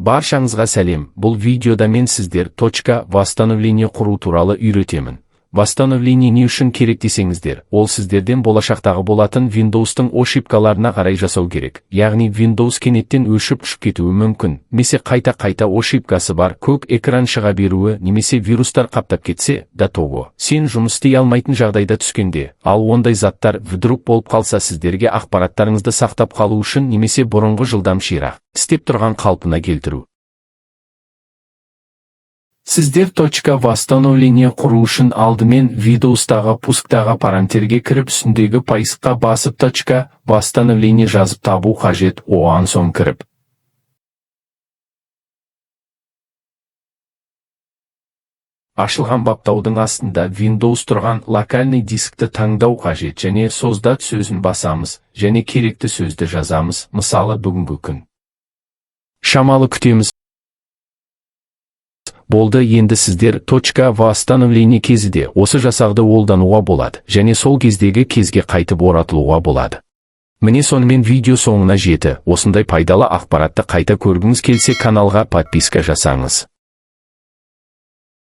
Баршаңызға сәлем. Бұл видеода мен сіздер .восстановление құру туралы үйретемін. Восстановление не үшін керек десеңіздер, ол сіздерден болашақтағы болатын Windows-тың ошибкаларына қарай жасау керек. Яғни Windows кенеттен өшіп-ұшып кетуі мүмкін. Немесе қайта ошибкасы бар, көк экран шыға беруі, немесе вирустар қаптап кетсе, да того. Сен жұмыс істей алмайтын жағдайда түскенде, ал ондай заттар вдруг болып қалса сіздерге ақпараттарыңызды сақтап қалу үшін немесе бұрынғы жылдам ширақ істеп тұрған қалпына келтіру. Сіздер .восстановление құру үшін алдымен Windows-тағы пусктағы параметрге кіріп үстіндегі поискқа басып .восстановление жазып табу қажет, оған соң кіріп. Ашылған баптаудың астында Windows тұрған локальный дискті таңдау қажет және создат сөзін басамыз және керекті сөзді жазамыз, мысалы бүгінгі күн. Шамалы күтеміз. Болды, енді сіздер .восстановление кезінде осы жасақты қолдануға болады және сол кездегі кезге қайтып оратылуға болады. Міне сонымен видео соңына жетті. Осындай пайдалы ақпаратты қайта көргіңіз келсе каналға подписка жасаңыз.